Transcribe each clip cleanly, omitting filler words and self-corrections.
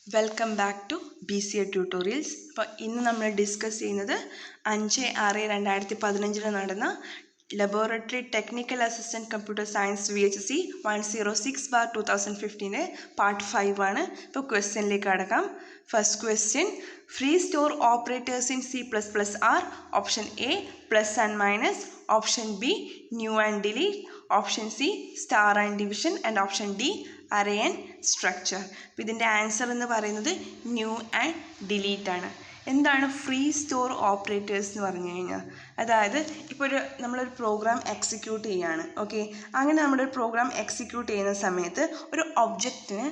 Welcome back to BCA tutorials. അപ്പോൾ ഇന്ന് നമ്മൾ ഡിസ്കസ് ചെയ്യുന്നത് 5/6/2015 നടന്ന laboratory technical assistant computer science VHSC 106/2015 part 5 ആണ്. ഇപ്പോൾ ക്വസ്റ്റ്യനിലേക്ക് കടക്കാം. First question, free store operators in C++ are option A plus and minus, option B new and delete, option C star and division and option D array and structure. അപ്പോൾ ഇതിൻ്റെ answer എന്ന് പറയുന്നത് new and delete ആണ്. എന്താണ് free store operators എന്ന് പറഞ്ഞു കഴിഞ്ഞാൽ? അതായത് ഇപ്പോൾ നമ്മളൊരു പ്രോഗ്രാം എക്സിക്യൂട്ട് ചെയ്യുകയാണ്. ഓക്കെ, അങ്ങനെ നമ്മുടെ ഒരു പ്രോഗ്രാം എക്സിക്യൂട്ട് ചെയ്യുന്ന സമയത്ത് ഒരു ഒബ്ജക്റ്റിന്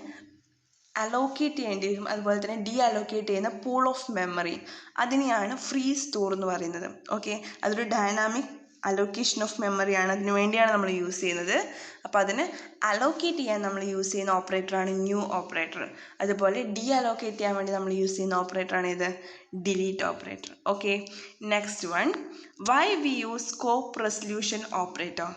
അലോക്കേറ്റ് ചെയ്യേണ്ടി വരും, അതുപോലെ തന്നെ ഡി അലോക്കേറ്റ് ചെയ്യുന്ന പൂൾ ഓഫ് മെമ്മറി, അതിനെയാണ് ഫ്രീ സ്റ്റോർ എന്ന് പറയുന്നത്. ഓക്കെ, അതൊരു ഡൈനാമിക് അലോക്കേഷൻ ഓഫ് മെമ്മറിയാണ്, അതിനു വേണ്ടിയാണ് നമ്മൾ യൂസ് ചെയ്യുന്നത്. അപ്പോൾ അതിന് അലോക്കേറ്റ് ചെയ്യാൻ നമ്മൾ യൂസ് ചെയ്യുന്ന ഓപ്പറേറ്ററാണ് ന്യൂ ഓപ്പറേറ്റർ. അതുപോലെ ഡി അലോക്കേറ്റ് ചെയ്യാൻ വേണ്ടി നമ്മൾ യൂസ് ചെയ്യുന്ന ഓപ്പറേറ്ററാണ് ഇത് delete operator. Okay, next one, why we use scope resolution operator?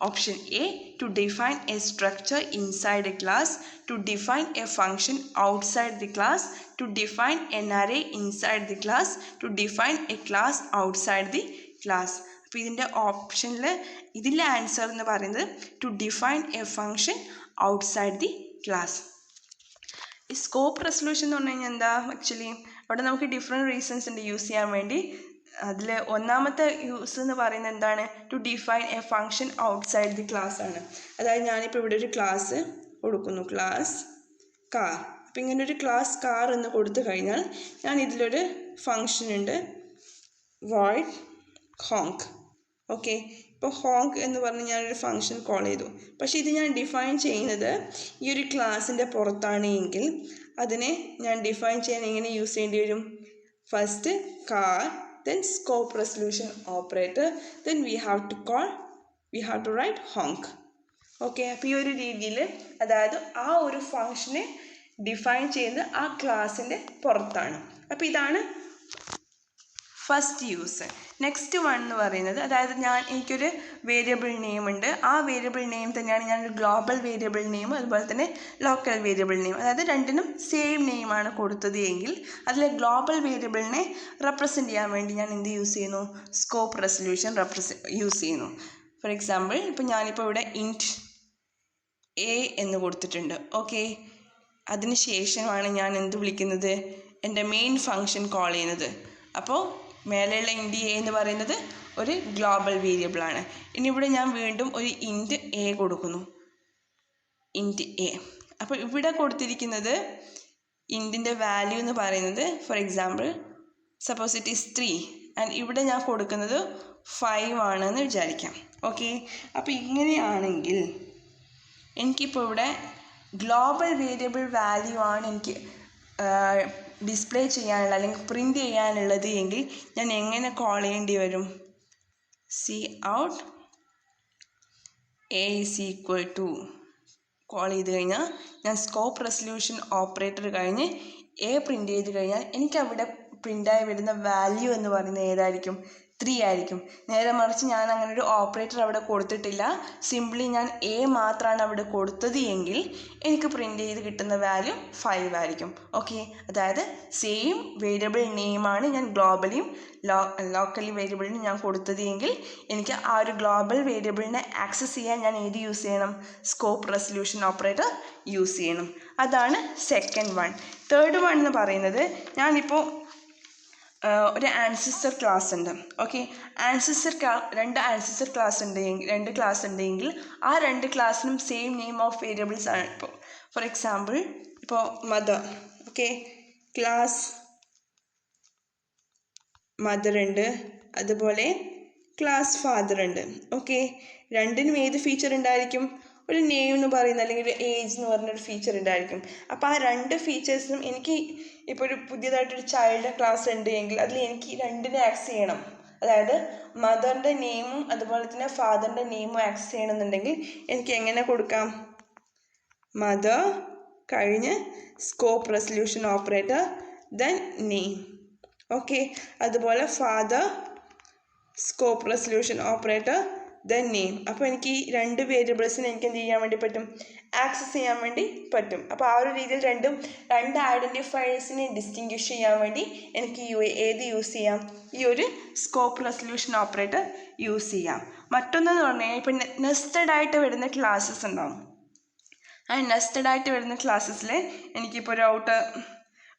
Option A to define a structure inside a class, to define a function outside the class, to define an array inside the class, to define a class outside the class. അപ്പോൾ ഇതിൻ്റെ ഓപ്ഷനിൽ ഇതിലെ answer എന്ന് പറയുന്നത് to define a function outside the class. ഈ scope resolution എന്ന് പറഞ്ഞു കഴിഞ്ഞാൽ എന്താ? ആക്ച്വലി അവിടെ നമുക്ക് ഡിഫറെൻറ്റ് റീസൺസ് ഉണ്ട് യൂസ് ചെയ്യാൻ വേണ്ടി. അതിൽ ഒന്നാമത്തെ യൂസ് എന്ന് പറയുന്നത് എന്താണ്? To define a function outside the class ആണ്. അതായത് ഞാനിപ്പോൾ ഇവിടെ ഒരു ക്ലാസ് കൊടുക്കുന്നു, ക്ലാസ് കാർ. അപ്പോൾ ഇങ്ങനെ ഒരു ക്ലാസ് കാർ എന്ന് കൊടുത്തു കഴിഞ്ഞാൽ ഞാൻ ഇതിലൊരു ഫങ്ഷൻ ഉണ്ട്, void honk. ഓക്കെ, ഇപ്പോൾ ഹോങ്ക് എന്ന് പറഞ്ഞ് ഞാനൊരു ഫങ്ഷൻ കോൾ ചെയ്തു. പക്ഷേ ഇത് ഞാൻ ഡിഫൈൻ ചെയ്യുന്നത് ഈ ഒരു ക്ലാസ്സിൻ്റെ പുറത്താണ് എങ്കിൽ അതിനെ ഞാൻ ഡിഫൈൻ ചെയ്യാൻ എങ്ങനെ യൂസ് ചെയ്യേണ്ടി വരും? First car, then scope resolution operator, then we have to write honk. Okay, അപ്പോൾ ഈ ഒരു രീതിയിൽ അതായത് ആ ഒരു ഫങ്ഷനെ ഡിഫൈൻ ചെയ്യുന്നത് ആ ക്ലാസ്സിൻ്റെ പുറത്താണ്. അപ്പോൾ ഇതാണ് ഫസ്റ്റ് യൂസ്. നെക്സ്റ്റ് വൺ എന്ന് പറയുന്നത്, അതായത് എനിക്കൊരു വേരിയബിൾ നെയിം ഉണ്ട്, ആ വേരിയബിൾ നെയിം തന്നെയാണ് ഞാനൊരു ഗ്ലോബൽ വേരിയബിൾ നെയിം അതുപോലെ തന്നെ ലോക്കൽ വേരിയബിൾ നെയിം, അതായത് രണ്ടിനും സെയിം നെയിമാണ് കൊടുത്തത് എങ്കിൽ അതിലെ ഗ്ലോബൽ വേരിയബിളിനെ റെപ്രസെൻറ്റ് ചെയ്യാൻ വേണ്ടി ഞാൻ എന്ത് യൂസ് ചെയ്യുന്നു? സ്കോപ്പ് റെസല്യൂഷൻ യൂസ് ചെയ്യുന്നു. ഫോർ എക്സാമ്പിൾ, ഇപ്പോൾ ഞാനിപ്പോൾ ഇവിടെ ഇൻറ്റ് A എന്ന് കൊടുത്തിട്ടുണ്ട്. ഓക്കെ, അതിന് ശേഷമാണ് ഞാൻ എന്ത് വിളിക്കുന്നത്? എൻ്റെ മെയിൻ ഫങ്ഷൻ കോൾ ചെയ്യുന്നത്. അപ്പോൾ മേലെയുള്ള ഇൻറ്റ് A എന്ന് പറയുന്നത് ഒരു ഗ്ലോബൽ വേരിയബിളാണ്. ഇനി ഇവിടെ ഞാൻ വീണ്ടും ഒരു ഇൻറ്റ് A കൊടുക്കുന്നു, ഇൻറ്റ് A. അപ്പോൾ ഇവിടെ കൊടുത്തിരിക്കുന്നത് ഇൻറ്റിൻ്റെ വാല്യൂ എന്ന് പറയുന്നത് for example suppose it is 3 and ഇവിടെ ഞാൻ കൊടുക്കുന്നത് 5 ആണെന്ന് വിചാരിക്കാം. ഓക്കെ, അപ്പോൾ ഇങ്ങനെയാണെങ്കിൽ എനിക്കിപ്പോൾ ഇവിടെ ഗ്ലോബൽ വേരിയബിൾ വാല്യൂ ആണ് എനിക്ക് ഡിസ്പ്ലേ ചെയ്യാനുള്ള അല്ലെങ്കിൽ പ്രിൻ്റ് ചെയ്യാനുള്ളത് എങ്കിൽ ഞാൻ എങ്ങനെ കോൾ ചെയ്യേണ്ടി വരും? സി ഔട്ട് A = കോൾ ചെയ്ത് കഴിഞ്ഞാൽ ഞാൻ സ്കോപ്പ് റെസല്യൂഷൻ ഓപ്പറേറ്റർ കഴിഞ്ഞ് A പ്രിൻ്റ് ചെയ്ത് കഴിഞ്ഞാൽ എനിക്കവിടെ പ്രിൻ്റായി വരുന്ന വാല്യൂ എന്ന് പറയുന്നത് ഏതായിരിക്കും? 3 ആയിരിക്കും. നേരെ മറിച്ച് ഞാൻ അങ്ങനെ ഒരു ഓപ്പറേറ്റർ അവിടെ കൊടുത്തിട്ടില്ല, സിംപ്ലി ഞാൻ A മാത്രമാണ് അവിടെ കൊടുത്തത് എങ്കിൽ എനിക്ക് പ്രിൻ്റ് ചെയ്ത് കിട്ടുന്ന വാല്യൂ 5 ആയിരിക്കും. ഓക്കെ, അതായത് സെയിം വേരിയബിൾ നെയിമാണ് ഞാൻ ഗ്ലോബലിയും ലോക്കലി വേരിയബിളിനും ഞാൻ കൊടുത്തത് എങ്കിൽ എനിക്ക് ആ ഒരു ഗ്ലോബൽ വേരിയബിളിനെ ആക്സസ് ചെയ്യാൻ ഞാൻ ഏത് യൂസ് ചെയ്യണം? സ്കോപ്പ് റെസല്യൂഷൻ ഓപ്പറേറ്റർ യൂസ് ചെയ്യണം. അതാണ് സെക്കൻഡ് വൺ. തേർഡ് വൺ എന്ന് പറയുന്നത്, ഞാനിപ്പോൾ ഒരു ആൻസിസ്റ്റർ ക്ലാസ് ഉണ്ട്. ഓക്കെ, രണ്ട് ആൻസിസ്റ്റർ ക്ലാസ് ഉണ്ടെങ്കിൽ ആ രണ്ട് ക്ലാസ്സിനും സെയിം നെയിം ഓഫ് വേരിയബിൾസ് ആണ്. ഇപ്പോൾ ഫോർ എക്സാമ്പിൾ ഇപ്പോൾ മദർ, ഓക്കെ, ക്ലാസ് മദർ ഉണ്ട്, അതുപോലെ ക്ലാസ് ഫാദർ ഉണ്ട്. ഓക്കെ, രണ്ടിനും ഏത് ഫീച്ചർ ഉണ്ടായിരിക്കും? ഒരു നെയിം എന്ന് പറയുന്ന അല്ലെങ്കിൽ ഒരു ഏജ് എന്ന് പറഞ്ഞൊരു ഫീച്ചർ ഉണ്ടായിരിക്കും. അപ്പോൾ ആ രണ്ട് ഫീച്ചേഴ്സിനും എനിക്ക് ഇപ്പോൾ ഒരു പുതിയതായിട്ടൊരു ചൈൽഡ് ക്ലാസ് ഉണ്ട് എങ്കിൽ അതിൽ എനിക്ക് രണ്ടിനെ ആക്സസ് ചെയ്യണം. അതായത് മദറിൻ്റെ നെയിമും അതുപോലെ തന്നെ ഫാദറിൻ്റെ നെയിമും ആക്സസ് ചെയ്യണമെന്നുണ്ടെങ്കിൽ എനിക്ക് എങ്ങനെ കൊടുക്കാം? മദർ കഴിഞ്ഞ് scope resolution operator then name. Okay, അതുപോലെ father scope resolution operator then name. അപ്പോൾ എനിക്ക് ഈ രണ്ട് വേരിയബിൾസിനെ എനിക്ക് എന്ത് ചെയ്യാൻ വേണ്ടി പറ്റും? ആക്സസ് ചെയ്യാൻ വേണ്ടി പറ്റും. അപ്പോൾ ആ ഒരു രീതിയിൽ രണ്ട് ഐഡൻറ്റിഫയേഴ്സിനെ ഡിസ്റ്റിങ്ക്വിഷ് ചെയ്യാൻ വേണ്ടി എനിക്ക് ഏത് യൂസ് ചെയ്യാം? ഈ ഒരു സ്കോപ്പ് റെസൊല്യൂഷൻ ഓപ്പറേറ്റർ യൂസ് ചെയ്യാം. മറ്റൊന്നെന്ന് പറഞ്ഞു കഴിഞ്ഞാൽ ഇപ്പം നെസ്റ്റഡ് ആയിട്ട് വരുന്ന ക്ലാസ്സസ് ഉണ്ടാവും. ആ നെസ്റ്റഡ് ആയിട്ട് വരുന്ന ക്ലാസ്സസിൽ എനിക്കിപ്പോൾ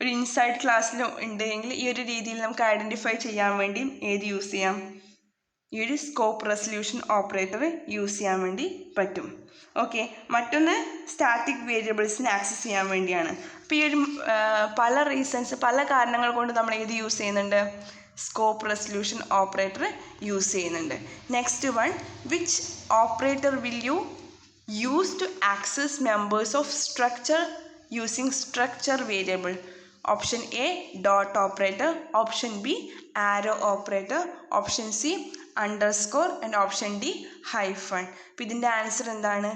ഒരു ഇൻസൈഡ് ക്ലാസ്സിലും ഉണ്ടെങ്കിൽ ഈ ഒരു രീതിയിൽ നമുക്ക് ഐഡൻറ്റിഫൈ ചെയ്യാൻ വേണ്ടി ഏത് യൂസ് ചെയ്യാം? ഈ ഒരു സ്കോപ്പ് റെസൊല്യൂഷൻ ഓപ്പറേറ്റർ യൂസ് ചെയ്യാൻ വേണ്ടി പറ്റും. ഓക്കെ, മറ്റൊന്ന് സ്റ്റാറ്റിക് വേരിയബിൾസിനെ ആക്സസ് ചെയ്യാൻ വേണ്ടിയാണ്. അപ്പോൾ ഈ ഒരു പല കാരണങ്ങൾ കൊണ്ട് നമ്മൾ ഏത് യൂസ് ചെയ്യുന്നുണ്ട്? സ്കോപ്പ് റെസൊല്യൂഷൻ ഓപ്പറേറ്റർ യൂസ് ചെയ്യുന്നുണ്ട്. Next one, which operator will you use to access members of structure using structure variable? Option A, dot operator. Option B, arrow operator. Option C, underscore. And option D, hyphen. അപ്പോൾ ഇതിൻ്റെ answer എന്താണ്?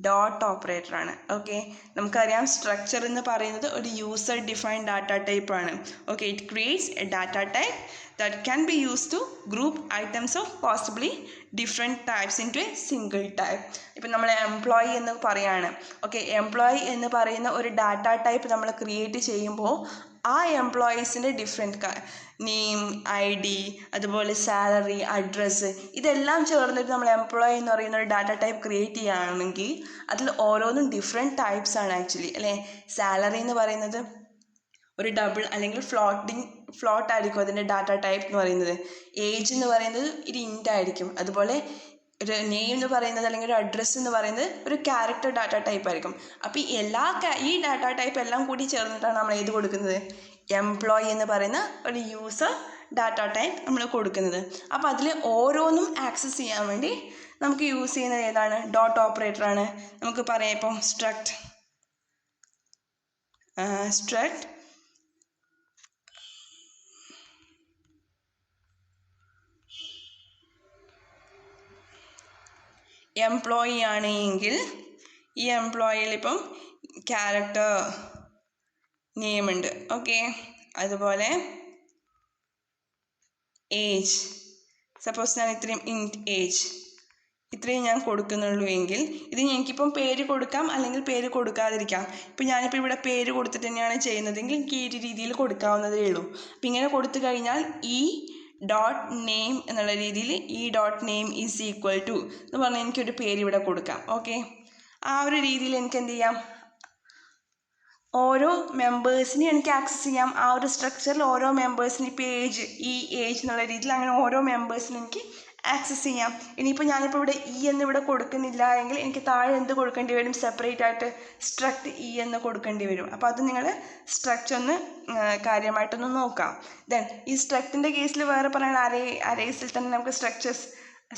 Dot operator ആണ്. Okay, നമുക്കറിയാം structure എന്ന് പറയുന്നത് ഒരു user defined data type ആണ്. Okay, it creates A data type that can be used to group items of possibly different types into a single type. ഇപ്പം നമ്മൾ എംപ്ലോയി എന്ന് പറയാണ്. ഓക്കെ, എംപ്ലോയി എന്ന് പറയുന്ന ഒരു ഡാറ്റ ടൈപ്പ് നമ്മൾ ക്രിയേറ്റ് ചെയ്യുമ്പോൾ ആ എംപ്ലോയീസിൻ്റെ ഡിഫറെൻറ്റ് നെയിം, ID, അതുപോലെ സാലറി, അഡ്രസ്സ്, ഇതെല്ലാം ചേർന്നിട്ട് നമ്മൾ എംപ്ലോയി എന്ന് പറയുന്ന ഒരു ഡാറ്റ ടൈപ്പ് ക്രിയേറ്റ് ചെയ്യുകയാണെങ്കിൽ അതിൽ ഓരോന്നും ഡിഫറെൻറ്റ് ടൈപ്സ് ആണ് ആക്ച്വലി അല്ലേ. സാലറി എന്ന് പറയുന്നത് ഒരു ഡബിൾ അല്ലെങ്കിൽ ഫ്ലോട്ട് ആയിരിക്കും അതിൻ്റെ ഡാറ്റ ടൈപ്പ് എന്ന് പറയുന്നത്. ഏജ് എന്ന് പറയുന്നത് ഒരു ഇൻ്റ് ആയിരിക്കും. അതുപോലെ ഒരു നെയിം എന്ന് പറയുന്നത് അല്ലെങ്കിൽ ഒരു അഡ്രസ്സ് എന്ന് പറയുന്നത് ഒരു ക്യാരക്ടർ ഡാറ്റ ടൈപ്പ് ആയിരിക്കും. അപ്പോൾ ഈ ഡാറ്റ ടൈപ്പ് എല്ലാം കൂടി ചേർന്നിട്ടാണ് നമ്മൾ ഏത് കൊടുക്കുന്നത്? എംപ്ലോയി എന്ന് പറയുന്ന ഒരു യൂസർ ഡാറ്റ ടൈപ്പ് നമ്മൾ കൊടുക്കുന്നത്. അപ്പോൾ അതിൽ ഓരോന്നും ആക്സസ് ചെയ്യാൻ വേണ്ടി നമുക്ക് യൂസ് ചെയ്യുന്നത് ഏതാണ്? ഡോട്ട് ഓപ്പറേറ്റർ ആണ്. നമുക്ക് പറയാം ഇപ്പം സ്ട്രക്ട് എംപ്ലോയി ആണ് എങ്കിൽ ഈ എംപ്ലോയിയിൽ ഇപ്പം ക്യാരക്ടർ നെയിം ഉണ്ട്. ഓക്കെ, അതുപോലെ ഏജ്, സപ്പോസ് ഞാൻ ഇത്രയും ഞാൻ കൊടുക്കുന്നുള്ളൂ എങ്കിൽ ഇത് എനിക്കിപ്പം പേര് കൊടുക്കാം അല്ലെങ്കിൽ പേര് കൊടുക്കാതിരിക്കാം. ഇപ്പം ഞാനിപ്പോൾ ഇവിടെ പേര് കൊടുത്തിട്ട് തന്നെയാണ് ചെയ്യുന്നതെങ്കിൽ എനിക്ക് ഈ രീതിയിൽ കൊടുക്കാവുന്നതേ ഉള്ളൂ. അപ്പം ഇങ്ങനെ കൊടുത്തു കഴിഞ്ഞാൽ ഈ ഡോട്ട് നെയിം എന്നുള്ള രീതിയിൽ ഈ dot name is equal to എന്ന് പറഞ്ഞാൽ എനിക്കൊരു പേര് ഇവിടെ കൊടുക്കാം. ഓക്കെ, ആ ഒരു രീതിയിൽ എനിക്ക് എന്ത് ചെയ്യാം? ഓരോ മെമ്പേഴ്സിനെ എനിക്ക് ആക്സസ് ചെയ്യാം. ആ ഒരു സ്ട്രക്ചറിൽ ഓരോ മെമ്പേഴ്സിന് ഇപ്പോൾ ഏജ് എന്നുള്ള രീതിയിൽ അങ്ങനെ ഓരോ മെമ്പേഴ്സിനും എനിക്ക് ആക്സസ് ചെയ്യാം. ഇനിയിപ്പോൾ ഞാനിപ്പോൾ ഇവിടെ എന്ന് ഇവിടെ കൊടുക്കുന്നില്ല എങ്കിൽ എനിക്ക് താഴെ എന്ത് കൊടുക്കേണ്ടി വരും? സെപ്പറേറ്റ് ആയിട്ട് സ്ട്രക്ട് എന്ന് കൊടുക്കേണ്ടി വരും. അപ്പോൾ അത് നിങ്ങൾ സ്ട്രക്ചർ ഒന്ന് കാര്യമായിട്ടൊന്ന് നോക്കാം. ദെൻ ഈ സ്ട്രക്റ്റിൻ്റെ കേസിൽ വേറെ പറയുന്നത് അരേസിൽ തന്നെ നമുക്ക്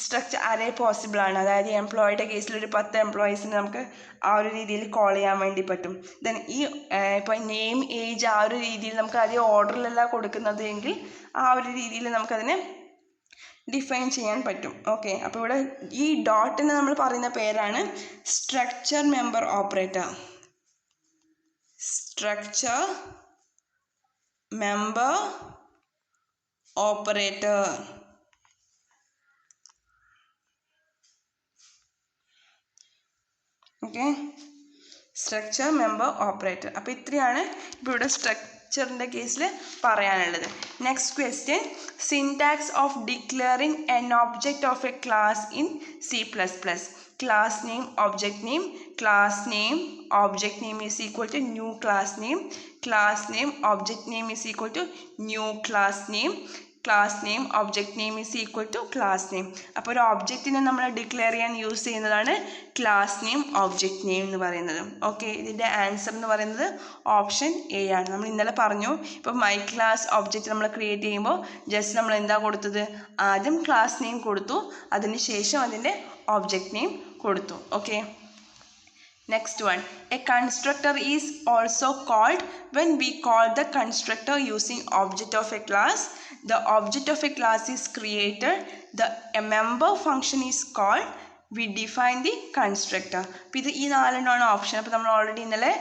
സ്ട്രക്ചർ അരേ പോസിബിൾ ആണ്. അതായത് എംപ്ലോയിയുടെ കേസിൽ ഒരു 10 എംപ്ലോയീസിന് നമുക്ക് ആ ഒരു രീതിയിൽ കോൾ ചെയ്യാൻ വേണ്ടി പറ്റും. ദെൻ ഈ ഇപ്പോൾ നെയിം, ഏജ് ആ ഒരു രീതിയിൽ നമുക്ക് ആദ്യം ഓർഡറിലല്ല കൊടുക്കുന്നത് എങ്കിൽ ആ ഒരു രീതിയിൽ നമുക്കതിനെ ഡിഫൈൻ ചെയ്യാൻ പറ്റും. ഓക്കെ, അപ്പോൾ ഇവിടെ ഈ ഡോട്ടിന് നമ്മൾ പറയുന്ന പേരാണ് structure member operator. Structure member operator. Okay, structure member operator. അപ്പോൾ ഇത്രയാണ് ഇപ്പോൾ ഇവിടെ സ്ട്രക്ചറിൻ്റെ കേസിൽ പറയാനുള്ളത്. Next question, syntax of declaring N object of A class in C++. Class name, object name, class name, object name is equal to new class name, class name, object name is equal to new class name, class name, object name is equal to class name. അപ്പോൾ ഒരു ഒബ്ജക്റ്റിനെ നമ്മൾ declare ചെയ്യാൻ use ചെയ്യുന്നതാണ് class name, object name എന്ന് പറയുന്നത്. Okay, ഇതിൻ്റെ answer എന്ന് പറയുന്നത് ഓപ്ഷൻ A ആണ്. നമ്മൾ ഇന്നലെ പറഞ്ഞു ഇപ്പോൾ മൈ ക്ലാസ് ഒബ്ജക്റ്റ് നമ്മൾ ക്രിയേറ്റ് ചെയ്യുമ്പോൾ ജസ്റ്റ് നമ്മൾ എന്താ കൊടുത്തത്? ആദ്യം ക്ലാസ് നെയിം കൊടുത്തു, അതിനുശേഷം അതിൻ്റെ ഒബ്ജക്റ്റ് നെയിം കൊടുത്തു. Okay, next one, a constructor is also called when we call the constructor using object of a class. The object of a class is created, a member function is called, we define the constructor. അപ്പോൾ ഇത് ഈ 4 option. അപ്പോൾ നമ്മൾ already ഇന്നലെ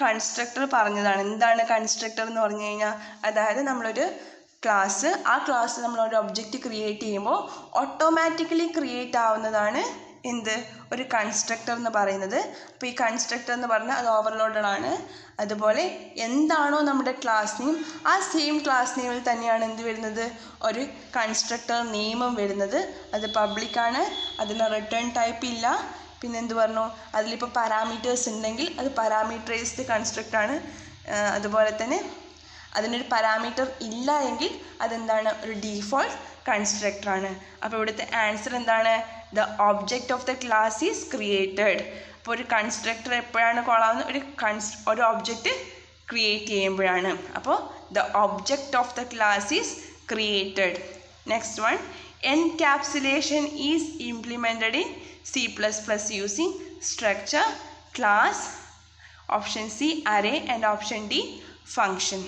constructor പറഞ്ഞതാണ്. എന്താണ് constructor എന്ന് പറഞ്ഞു കഴിഞ്ഞാൽ അതായത് നമ്മളൊരു ആ ക്ലാസ് നമ്മളൊരു ഒബ്ജക്റ്റ് ക്രിയേറ്റ് ചെയ്യുമ്പോൾ ഓട്ടോമാറ്റിക്കലി ക്രിയേറ്റ് ആവുന്നതാണ് എന്ത് ഒരു കൺസ്ട്രക്ടർ എന്ന് പറയുന്നത്. അപ്പോൾ ഈ കൺസ്ട്രക്ടർ എന്ന് പറഞ്ഞാൽ അത് ഓവർലോഡഡ് ആണ്. അതുപോലെ എന്താണോ നമ്മുടെ ക്ലാസ് നെയിം ആ സെയിം ക്ലാസ് നെയിമിൽ തന്നെയാണ് എന്ത് വരുന്നത്, ഒരു കൺസ്ട്രക്ടർ നെയിമും വരുന്നത്. അത് പബ്ലിക്കാണ്, അതിന് റിട്ടേൺ ടൈപ്പ് ഇല്ല. പിന്നെ എന്ത് പറഞ്ഞു, അതിലിപ്പോൾ പാരാമീറ്റേഴ്സ് ഉണ്ടെങ്കിൽ അത് പാരാമീറ്ററൈസ്ഡ് കൺസ്ട്രക്റ്റ് ആണ്. അതുപോലെ തന്നെ അതിനൊരു പാരാമീറ്റർ ഇല്ല എങ്കിൽ അതെന്താണ്, ഒരു ഡീഫോൾട്ട് കൺസ്ട്രക്ടർ ആണ്. അപ്പോൾ ഇവിടുത്തെ ആൻസർ എന്താണ്, the object of the class is created. അപ്പോൾ ഒരു കൺസ്ട്രക്ടർ എപ്പോഴാണ് കോൾ ആവുന്നത്, ഒരു ഒബ്ജക്റ്റ് ക്രിയേറ്റ് ചെയ്യുമ്പോഴാണ്. അപ്പോൾ the object of the class is created. Next one, encapsulation is implemented in C++ using structure, class, option C array and option D function.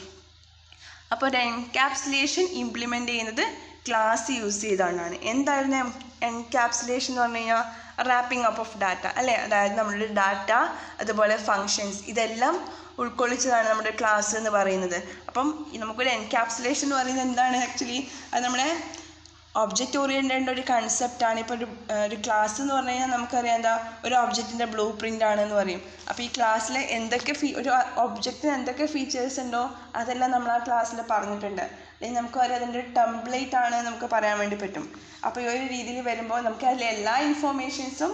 അപ്പോൾ ഒരു encapsulation implement ചെയ്യുന്നത് ക്ലാസ് യൂസ് ചെയ്താണ്. എന്തായിരുന്നു encapsulation എന്ന് പറഞ്ഞു കഴിഞ്ഞാൽ, റാപ്പിംഗ് അപ്പ് ഓഫ് ഡാറ്റ അല്ലേ. അതായത് നമ്മുടെ ഡാറ്റ അതുപോലെ ഫങ്ഷൻസ് ഇതെല്ലാം ഉൾക്കൊള്ളിച്ചതാണ് നമ്മുടെ ക്ലാസ് എന്ന് പറയുന്നത്. അപ്പം നമുക്കൊരു എൻകാപ്സുലേഷൻ എന്ന് പറയുന്നത് എന്താണ്, ആക്ച്വലി അത് നമ്മുടെ ഒബ്ജക്റ്റ് ഓറിയൻറ്റഡ് ഒരു കൺസെപ്റ്റാണ്. ഇപ്പോൾ ഒരു ക്ലാസ് എന്ന് പറഞ്ഞു കഴിഞ്ഞാൽ നമുക്കറിയാം എന്താ, ഒരു ഒബ്ജക്റ്റിൻ്റെ ബ്ലൂ പ്രിൻ്റ് ആണെന്ന് പറയും. അപ്പോൾ ഈ ക്ലാസ്സിൽ എന്തൊക്കെ ഒരു ഒബ്ജക്റ്റിന് എന്തൊക്കെ ഫീച്ചേഴ്സ് ഉണ്ടോ അതെല്ലാം നമ്മൾ ആ ക്ലാസ്സിൽ പറഞ്ഞിട്ടുണ്ട്. അല്ലെങ്കിൽ നമുക്കറിയാം അതിൻ്റെ ഒരു ടെംപ്ലേറ്റ് ആണ് നമുക്ക് പറയാൻ വേണ്ടി പറ്റും. അപ്പോൾ ഈ ഒരു രീതിയിൽ വരുമ്പോൾ നമുക്ക് അതിലെ എല്ലാ ഇൻഫോർമേഷൻസും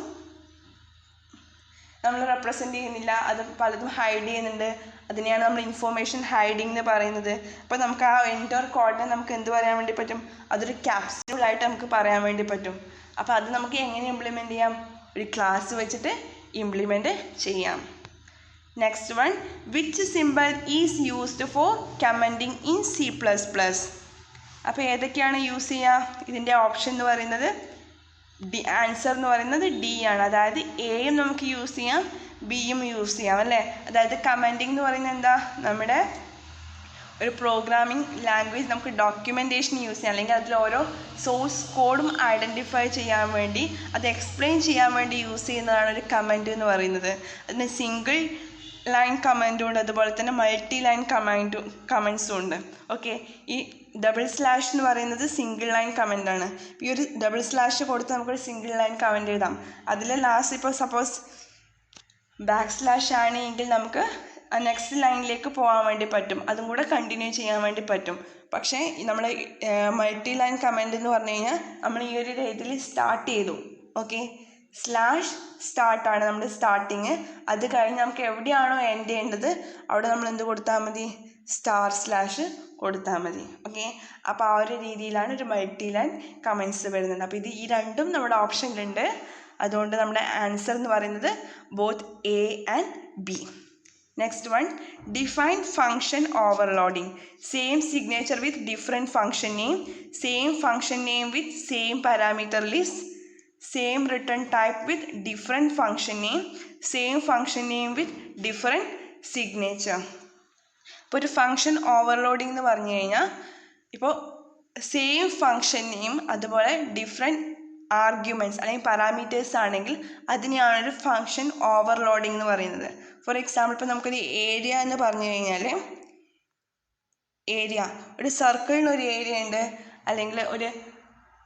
നമ്മൾ റെപ്രസെൻ്റ് ചെയ്യുന്നില്ല, അത് പലതും ഹൈഡ് ചെയ്യുന്നുണ്ട്. അതിനെയാണ് നമ്മൾ ഇൻഫോർമേഷൻ ഹൈഡിങ് എന്ന് പറയുന്നത്. അപ്പോൾ നമുക്ക് ആ എൻ്റർ കോഡിനെ നമുക്ക് എന്ത് പറയാൻ വേണ്ടി പറ്റും, അതൊരു ക്യാപ്സ്യൂളായിട്ട് നമുക്ക് പറയാൻ വേണ്ടി പറ്റും. അപ്പോൾ അത് നമുക്ക് എങ്ങനെ ഇംപ്ലിമെൻറ്റ് ചെയ്യാം, ഒരു ക്ലാസ് വെച്ചിട്ട് ഇംപ്ലിമെൻറ്റ് ചെയ്യാം. Next one, which simple is used for commenting in C++. അപ്പോൾ ഏതൊക്കെയാണ് യൂസ് ചെയ്യുക, ഇതിൻ്റെ ഓപ്ഷൻ എന്ന് പറയുന്നത് ആൻസർ എന്ന് പറയുന്നത് ഡി ആണ്. അതായത് എയും നമുക്ക് യൂസ് ചെയ്യാം, ബിയും യൂസ് ചെയ്യാം അല്ലേ. അതായത് കമൻറ്റിംഗ് എന്ന് പറയുന്നത് എന്താ, നമ്മുടെ ഒരു പ്രോഗ്രാമിംഗ് ലാംഗ്വേജ് നമുക്ക് ഡോക്യുമെൻറ്റേഷൻ യൂസ് ചെയ്യാം, അല്ലെങ്കിൽ അതിൽ ഓരോ സോഴ്സ് കോഡും ഐഡൻറ്റിഫൈ ചെയ്യാൻ വേണ്ടി അത് എക്സ്പ്ലെയിൻ ചെയ്യാൻ വേണ്ടി യൂസ് ചെയ്യുന്നതാണ് ഒരു കമൻറ്റ് എന്ന് പറയുന്നത്. അതിന് സിംഗിൾ ലൈൻ കമൻറ്റും ഉണ്ട്, അതുപോലെ തന്നെ മൾട്ടി ലൈൻ കമൻസും ഉണ്ട്. ഓക്കെ, ഈ ഡബിൾ സ്ലാഷ് എന്ന് പറയുന്നത് സിംഗിൾ ലൈൻ കമൻ്റാണ്. ഈ ഒരു ഡബിൾ സ്ലാഷ് കൊടുത്ത് നമുക്കൊരു സിംഗിൾ ലൈൻ കമൻറ്റ് എഴുതാം. അതിൽ ലാസ്റ്റ് ഇപ്പോൾ സപ്പോസ് ബാക്ക് സ്ലാഷ് ആണെങ്കിൽ നമുക്ക് നെക്സ്റ്റ് ലൈനിലേക്ക് പോകാൻ വേണ്ടി പറ്റും, അതും കൂടെ കണ്ടിന്യൂ ചെയ്യാൻ വേണ്ടി പറ്റും. പക്ഷേ നമ്മൾ മൾട്ടി ലൈൻ കമൻറ്റ് എന്ന് പറഞ്ഞു കഴിഞ്ഞാൽ നമ്മൾ ഈ ഒരു രീതിയിൽ സ്റ്റാർട്ട് ചെയ്തു. ഓക്കെ, സ്ലാഷ് സ്റ്റാർട്ടാണ് നമ്മുടെ സ്റ്റാർട്ടിങ്. അത് കഴിഞ്ഞ് നമുക്ക് എവിടെയാണോ എൻഡ് ചെയ്യേണ്ടത് അവിടെ നമ്മൾ എന്ത് കൊടുത്താൽ മതി, സ്റ്റാർ സ്ലാഷ് കൊടുത്താൽ മതി. ഓക്കെ, അപ്പോൾ ആ ഒരു രീതിയിലാണ് ഒരു മൾട്ടി ലൈൻ കമൻറ്റ്സ് വരുന്നത്. അപ്പോൾ ഈ രണ്ടും നമ്മുടെ ഓപ്ഷനിലുണ്ട്. അതുകൊണ്ട് നമ്മുടെ ആൻസർ എന്ന് പറയുന്നത് both A and B. Next one, define function overloading. Same signature with different function name, same function name with same parameter list, same return type with different function name, same function name with different signature. ഇപ്പോൾ ഒരു function overloading എന്ന് പറഞ്ഞു കഴിഞ്ഞാൽ ഇപ്പോൾ same function name അതുപോലെ different arguments അല്ലെങ്കിൽ parameters ആണെങ്കിൽ അതിനെയാണ് ഒരു ഫങ്ഷൻ ഓവർലോഡിംഗ് എന്ന് പറയുന്നത്. ഫോർ എക്സാമ്പിൾ ഇപ്പോൾ നമുക്കൊരു ഏരിയ എന്ന് പറഞ്ഞു കഴിഞ്ഞാൽ, ഏരിയ ഒരു സർക്കിളിനൊരു ഏരിയ ഉണ്ട്, അല്ലെങ്കിൽ ഒരു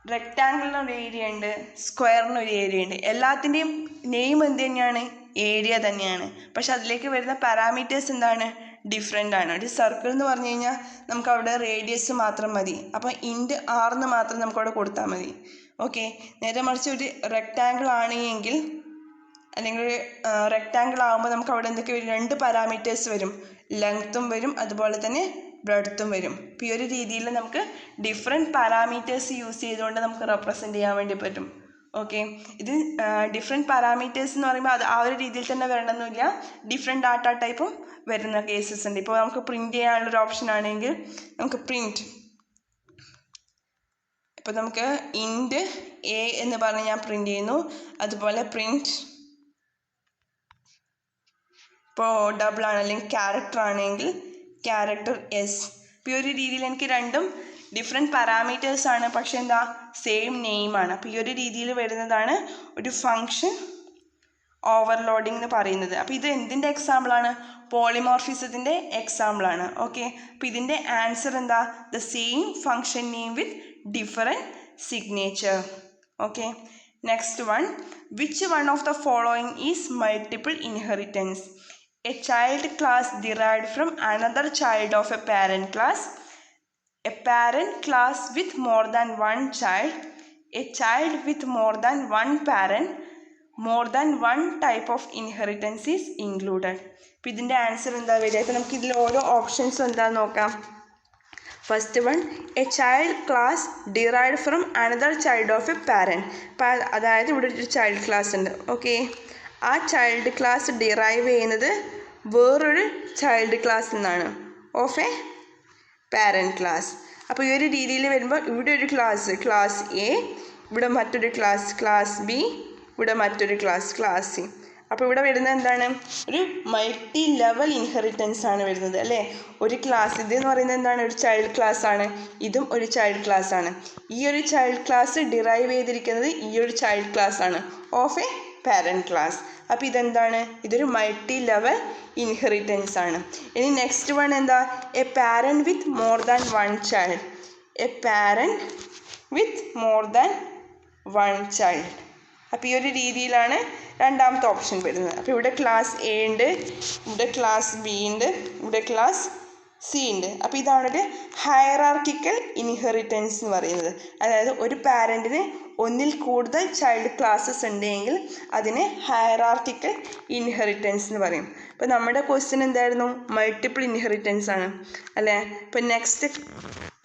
റെക്റ്റാങ്കിളിനൊരു ഏരിയ ഉണ്ട്, സ്ക്വയറിനൊരു ഏരിയ ഉണ്ട്. എല്ലാത്തിൻ്റെയും നെയിം എന്ത് തന്നെയാണ്, ഏരിയ തന്നെയാണ്. പക്ഷെ അതിലേക്ക് വരുന്ന പാരാമീറ്റേഴ്സ് എന്താണ്, ഡിഫറെൻ്റ് ആണ്. ഒരു സർക്കിൾ എന്ന് പറഞ്ഞു കഴിഞ്ഞാൽ നമുക്ക് അവിടെ റേഡിയസ് മാത്രം മതി, അപ്പോൾ ഇൻറ്റ് ആർന്ന് മാത്രം നമുക്കവിടെ കൊടുത്താൽ മതി. ഓക്കെ, നേരെ മറിച്ച് ഒരു റെക്റ്റാങ്കിൾ ആണെങ്കിൽ അല്ലെങ്കിൽ ഒരു റെക്റ്റാങ്കിൾ ആകുമ്പോൾ നമുക്ക് അവിടെ എന്തൊക്കെ വരും, രണ്ട് പാരാമീറ്റേഴ്സ് വരും, ലെങ്ത്തും വരും അതുപോലെ തന്നെ ബ്രെഡ്ത്തും വരും. അപ്പോൾ ഈ ഒരു രീതിയിൽ നമുക്ക് ഡിഫറെൻറ്റ് പാരാമീറ്റേഴ്സ് യൂസ് ചെയ്തുകൊണ്ട് നമുക്ക് റെപ്രസെൻറ്റ് ചെയ്യാൻ വേണ്ടി പറ്റും. ഓക്കെ, ഇത് ഡിഫറെൻറ്റ് പാരാമീറ്റേഴ്സ് എന്ന് പറയുമ്പോൾ അത് ആ ഒരു രീതിയിൽ തന്നെ വരണമെന്നില്ല, ഡിഫറെൻറ്റ് ഡാറ്റ ടൈപ്പും വരുന്ന കേസസ് ഉണ്ട്. ഇപ്പോൾ നമുക്ക് പ്രിൻറ്റ് ചെയ്യാനുള്ളൊരു ഓപ്ഷൻ ആണെങ്കിൽ നമുക്ക് പ്രിൻറ്റ്, ഇപ്പോൾ നമുക്ക് ഇൻറ്റ് എ എന്ന് പറഞ്ഞ് ഞാൻ പ്രിൻറ്റ് ചെയ്യുന്നു, അതുപോലെ പ്രിൻറ്റ് ഇപ്പോൾ ഡബിൾ ആണ് അല്ലെങ്കിൽ ക്യാരക്ടർ ആണെങ്കിൽ ക്യാരക്ടർ എസ്. ഇപ്പോൾ ഈ ഒരു രീതിയിൽ എനിക്ക് രണ്ടും ഡിഫറെൻറ്റ് പാരാമീറ്റേഴ്സ് ആണ്, പക്ഷെ എന്താ സെയിം നെയിമാണ്. അപ്പോൾ ഈ ഒരു രീതിയിൽ വരുന്നതാണ് ഒരു ഫങ്ഷൻ ഓവർലോഡിംഗ് എന്ന് പറയുന്നത്. അപ്പോൾ ഇത് എന്തിൻ്റെ എക്സാമ്പിളാണ്, പോളിമോർഫിസത്തിൻ്റെ എക്സാമ്പിളാണ്. ഓക്കെ, അപ്പോൾ ഇതിൻ്റെ ആൻസർ എന്താ, the same function name with different signature. Okay, Next one, which one of the following is multiple inheritance? A child class derived from another child of a parent class, a parent class with more than one child, a child with more than one parent, more than one type of inheritance is included. അപ്പോൾ ഇതിൻ്റെ answer എന്താ വരിക? ഇപ്പോൾ നമുക്ക് ഇതിൽ ഓരോ options എന്താണെന്ന് നോക്കാം. First one, A child class derived from another child of A parent. അപ്പം അതായത് ഇവിടെ ഒരു ചൈൽഡ് ക്ലാസ് ഉണ്ട്. ഓക്കെ, ആ ചൈൽഡ് ക്ലാസ് ഡിറൈവ് ചെയ്യുന്നത് വേറൊരു ചൈൽഡ് ക്ലാസ് നിന്നാണ്, ഓഫ് എ പാരൻറ്റ് ക്ലാസ്. അപ്പോൾ ഈ ഒരു രീതിയിൽ വരുമ്പോൾ ഇവിടെ ഒരു ക്ലാസ് എ, ഇവിടെ മറ്റൊരു ക്ലാസ് ബി, ഇവിടെ മറ്റൊരു ക്ലാസ് സി. അപ്പോൾ ഇവിടെ വരുന്നത് എന്താണ്? ഒരു മൾട്ടി ലെവൽ ഇൻഹെറിറ്റൻസ് ആണ് വരുന്നത് അല്ലേ. ഒരു ക്ലാസ് ഇതെന്ന് പറയുന്നത് എന്താണ്? ഒരു ചൈൽഡ് ക്ലാസ് ആണ്, ഇതും ഒരു ചൈൽഡ് ക്ലാസ് ആണ്. ഈ ഒരു ചൈൽഡ് ക്ലാസ് ഡിറൈവ് ചെയ്തിരിക്കുന്നത് ഈ ഒരു ചൈൽഡ് ക്ലാസ് ആണ്, ഓഫ് എ പാരൻറ്റ് ക്ലാസ്. അപ്പോൾ ഇതെന്താണ്? ഇതൊരു മൾട്ടി ലെവൽ ഇൻഹെറിറ്റൻസ് ആണ്. ഇനി നെക്സ്റ്റ് വൺ എന്താ? A parent with more than one child. A parent with more than one child. അപ്പോൾ ഈ ഒരു രീതിയിലാണ് രണ്ടാമത്തെ ഓപ്ഷൻ വരുന്നത്. അപ്പോൾ ഇവിടെ ക്ലാസ് എ ഉണ്ട്, ഇവിടെ ക്ലാസ് ബി ഉണ്ട്, ഇവിടെ ക്ലാസ് സി ഉണ്ട്. അപ്പോൾ ഇതാണൊരു ഹയറാർക്കിക്കൽ ഇൻഹെറിറ്റൻസ് എന്ന് പറയുന്നത്. അതായത് ഒരു പാരൻറ്റിന് ഒന്നിൽ കൂടുതൽ ചൈൽഡ് ക്ലാസ്സസ് ഉണ്ടെങ്കിൽ അതിനെ ഹയറാർക്കിക്കൽ ഇൻഹെറിറ്റൻസ് എന്ന് പറയും. അപ്പോൾ നമ്മുടെ ക്വസ്റ്റ്യൻ എന്തായിരുന്നു? മൾട്ടിപ്പിൾ ഇൻഹെറിറ്റൻസ് ആണ് അല്ലേ. ഇപ്പോൾ next,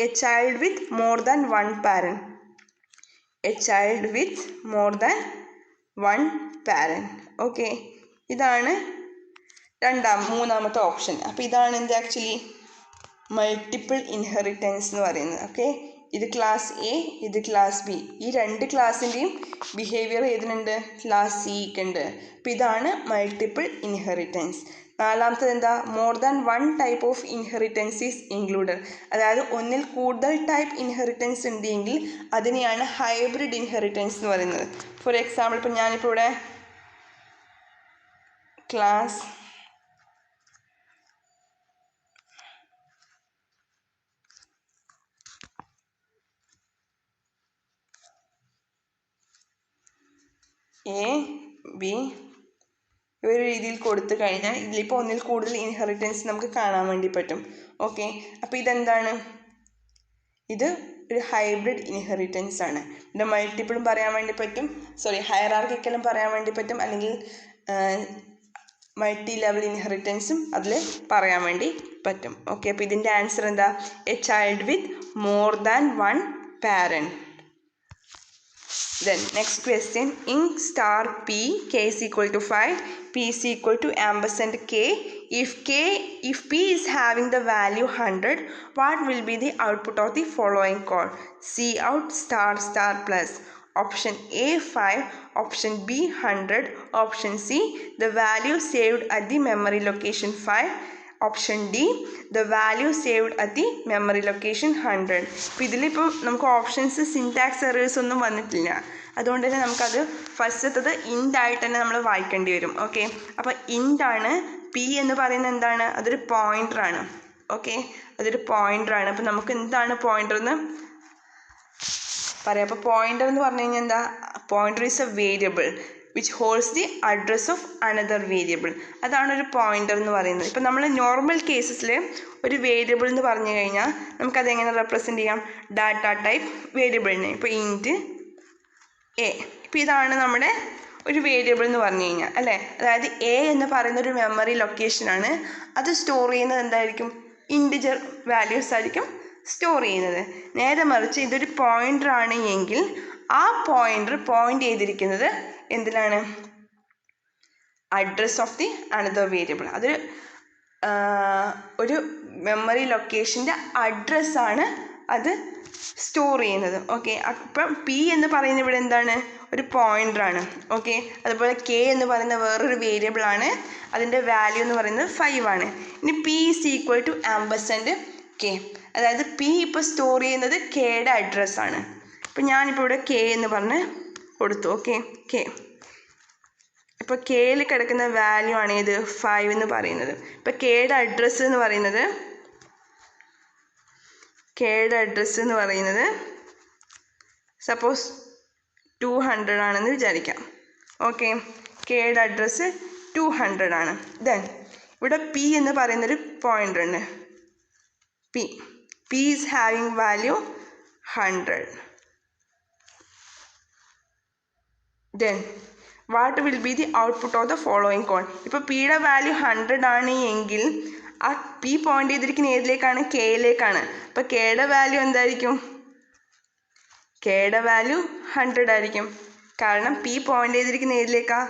A Child with more than one parent. A Child with more than one parent. Okay, ഇതാണ് മൂന്നാമത്തെ ഓപ്ഷൻ. അപ്പോൾ ഇതാണ് എന്ത്? ആക്ച്വലി മൾട്ടിപ്പിൾ ഇൻഹെറിറ്റൻസ് എന്ന് പറയുന്നത്. ഓക്കെ, ഇത് ക്ലാസ് എ, ഇത് ക്ലാസ് ബി. ഈ രണ്ട് ക്ലാസ്സിൻ്റെയും ബിഹേവിയർ ഏതിനുണ്ട്? ക്ലാസ് സിക്ക് ഉണ്ട്. അപ്പോൾ ഇതാണ് മൾട്ടിപ്പിൾ ഇൻഹെറിറ്റൻസ്. നാലാമത്തത് എന്താ? More than one type of inheritance is included. അതായത് ഒന്നിൽ കൂടുതൽ ടൈപ്പ് ഇൻഹെറിറ്റൻസ് ഉണ്ടെങ്കിൽ അതിനെയാണ് ഹൈബ്രിഡ് ഇൻഹെറിറ്റൻസ് എന്ന് പറയുന്നത്. ഫോർ എക്സാമ്പിൾ, ഇപ്പോൾ ഞാനിപ്പോൾ ഇവിടെ ക്ലാസ് എ ബി ഒരു രീതിയിൽ കൊടുത്തു കഴിഞ്ഞാൽ ഇതിലിപ്പോൾ ഒന്നിൽ കൂടുതൽ ഇൻഹെറിറ്റൻസ് നമുക്ക് കാണാൻ വേണ്ടി പറ്റും. ഓക്കെ, അപ്പോൾ ഇതെന്താണ്? ഇത് ഒരു ഹൈബ്രിഡ് ഇൻഹെറിറ്റൻസ് ആണ്. ഇവിടെ മൾട്ടിപ്പിളും പറയാൻ വേണ്ടി പറ്റും, ഹയറാർക്കിക്കലും പറയാൻ വേണ്ടി പറ്റും, അല്ലെങ്കിൽ മൾട്ടി ലെവൽ ഇൻഹെറിറ്റൻസും അതിൽ പറയാൻ വേണ്ടി പറ്റും. ഓക്കെ, അപ്പോൾ ഇതിൻ്റെ ആൻസർ എന്താ? A Child with more than one parent. Then next question, in star P, K is equal to 5, P is equal to ampersand K. If P is having the value 100, what will be the output of the following code? Cout star plus. Option A 5, option B 100, option C the value saved at the memory location 5, option D the value saved at the memory location 100. അപ്പോൾ ഇതിലിപ്പോൾ നമുക്ക് options syntax errors ഒന്നും വന്നിട്ടില്ല, അതുകൊണ്ട് തന്നെ നമുക്കത് ഫസ്റ്റത്തത് ഇൻഡ് ആയിട്ട് തന്നെ നമ്മൾ വായിക്കേണ്ടി വരും. ഓക്കെ, അപ്പോൾ ഇൻഡാണ്. പി എന്ന് പറയുന്നത് എന്താണ്? അതൊരു പോയിൻ്ററാണ്. ഓക്കെ, അതൊരു പോയിൻ്ററാണ്. അപ്പോൾ നമുക്ക് എന്താണ് പോയിൻ്റർ എന്ന് പറയാം. അപ്പോൾ പോയിൻ്റർ എന്ന് പറഞ്ഞു കഴിഞ്ഞാൽ എന്താ? Pointer is A variable which holds the address of another variable. അതാണ് ഒരു പോയിൻ്റർ എന്ന് പറയുന്നത്. ഇപ്പം നമ്മൾ നോർമൽ കേസസിൽ ഒരു വേരിയബിൾ എന്ന് പറഞ്ഞു കഴിഞ്ഞാൽ നമുക്കതെങ്ങനെ റെപ്രസെൻറ്റ് ചെയ്യാം? ഡാറ്റ ടൈപ്പ് വേരിയബിളിനെ. ഇപ്പോൾ ഇൻറ്റ് എ, ഇപ്പോൾ ഇതാണ് നമ്മുടെ ഒരു വേരിയബിൾ എന്ന് പറഞ്ഞു കഴിഞ്ഞാൽ അല്ലേ. അതായത് എ എന്ന് പറയുന്ന ഒരു മെമ്മറി ലൊക്കേഷനാണ്. അത് സ്റ്റോർ ചെയ്യുന്നത് എന്തായിരിക്കും? ഇൻറ്റിജർ വാല്യൂസ് ആയിരിക്കും സ്റ്റോർ ചെയ്യുന്നത്. നേരെ മറിച്ച് ഇതൊരു പോയിൻ്റർ ആണ് എങ്കിൽ ആ പോയിൻ്റർ പോയിൻ്റ് ചെയ്തിരിക്കുന്നത് എന്തിലാണ്? Address of the another variable. അത് ഒരു മെമ്മറി ലൊക്കേഷൻ്റെ അഡ്രസ്സാണ് അത് സ്റ്റോർ ചെയ്യുന്നത്. ഓക്കെ, അപ്പം പി എന്ന് പറയുന്നത് ഇവിടെ എന്താണ്? ഒരു പോയിൻ്ററാണ്. ഓക്കെ, അതുപോലെ കെ എന്ന് പറയുന്ന വേറൊരു വേരിയബിളാണ്. അതിൻ്റെ വാല്യൂ എന്ന് പറയുന്നത് 5 ആണ്. ഇനി P is equal to ampersand K. അതായത് പി ഇപ്പോൾ സ്റ്റോർ ചെയ്യുന്നത് കെയുടെ അഡ്രസ്സാണ്. അപ്പം ഞാനിപ്പോൾ ഇവിടെ കെ എന്ന് പറഞ്ഞ് കൊടുത്തു. Okay, K. ഇപ്പോൾ കെയിൽ കിടക്കുന്ന വാല്യൂ ആണ് ഇത് 5 എന്ന് പറയുന്നത്. ഇപ്പോൾ കെയുടെ അഡ്രസ്സ് എന്ന് പറയുന്നത് സപ്പോസ് 200 ആണെന്ന് വിചാരിക്കാം. ഓക്കെ, കെയുടെ അഡ്രസ്സ് 200 ആണ്. ദെൻ ഇവിടെ പി എന്ന് പറയുന്നൊരു പോയിൻ്റ് ഉണ്ട്. P is having value 100. Then what will be the output of the following code. ഇപ്പോൾ പിയുടെ വാല്യൂ 100 ആണ് എങ്കിൽ ആ പി പോയിന്റ് ചെയ്തിരിക്കുന്ന ഏതിലേക്കാണ്? കെയിലേക്കാണ്. അപ്പോൾ കെയുടെ വാല്യൂ എന്തായിരിക്കും? കെയുടെ വാല്യൂ 100 ആയിരിക്കും. കാരണം പി പോയിന്റ് ചെയ്തിരിക്കുന്ന ഏതിലേക്കാ?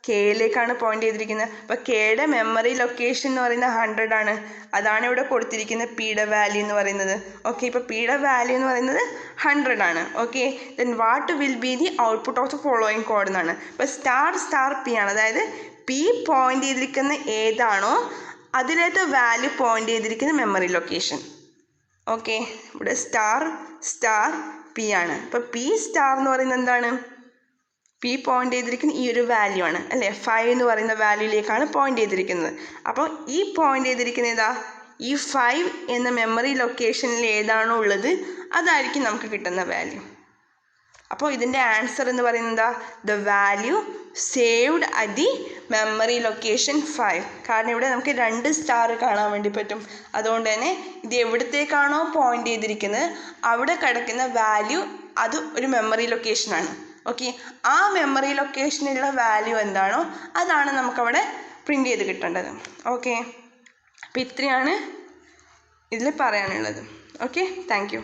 കെയിലേക്കാണ് പോയിന്റ് ചെയ്തിരിക്കുന്നത്. അപ്പോൾ കെയുടെ മെമ്മറി ലൊക്കേഷൻ എന്ന് പറയുന്നത് 100 ആണ്. അതാണ് ഇവിടെ കൊടുത്തിരിക്കുന്ന പിയുടെ വാല്യൂ എന്ന് പറയുന്നത്. ഓക്കെ, ഇപ്പോൾ പിയുടെ വാല്യൂ എന്ന് പറയുന്നത് 100 ആണ്. Okay, then what will be the output of the following code എന്നാണ്. ഇപ്പോൾ സ്റ്റാർ പി ആണ്. അതായത് പി പോയിന്റ് ചെയ്തിരിക്കുന്ന ഏതാണോ അതിലേത്തെ വാല്യൂ പോയിന്റ് ചെയ്തിരിക്കുന്ന മെമ്മറി ലൊക്കേഷൻ. ഓക്കെ, ഇവിടെ സ്റ്റാർ പി ആണ്. അപ്പോൾ പി സ്റ്റാർ എന്ന് പറയുന്നത് എന്താണ്? പി പോയിന്റ് ചെയ്തിരിക്കുന്ന ഈ ഒരു വാല്യൂ ആണ് അല്ലേ? 5 എന്ന് പറയുന്ന വാല്യൂയിലേക്കാണ് പോയിന്റ് ചെയ്തിരിക്കുന്നത്. അപ്പോൾ ഈ പോയിന്റ് ചെയ്തിരിക്കുന്ന ഏതാ? ഈ 5 എന്ന മെമ്മറി ലൊക്കേഷനിൽ ഏതാണോ ഉള്ളത് അതായിരിക്കും നമുക്ക് കിട്ടുന്ന വാല്യൂ. അപ്പോൾ ഇതിൻ്റെ ആൻസർ എന്ന് പറയുന്നത് എന്താ? The value saved at the memory location 5. കാരണം ഇവിടെ നമുക്ക് 2 സ്റ്റാർ കാണാൻ വേണ്ടി പറ്റും. അതുകൊണ്ട് തന്നെ ഇത് എവിടത്തേക്കാണോ പോയിന്റ് ചെയ്തിരിക്കുന്നത് അവിടെ കിടക്കുന്ന വാല്യൂ അത് ഒരു മെമ്മറി ലൊക്കേഷനാണ്. ഓക്കെ, ആ മെമ്മറി ലൊക്കേഷനിലുള്ള വാല്യൂ എന്താണോ അതാണ് നമുക്കവിടെ പ്രിൻ്റ് ചെയ്ത് കിട്ടേണ്ടത്. ഓക്കെ, അപ്പോൾ ഇത്രയാണ് ഇതിൽ പറയാനുള്ളത്. Okay, thank you.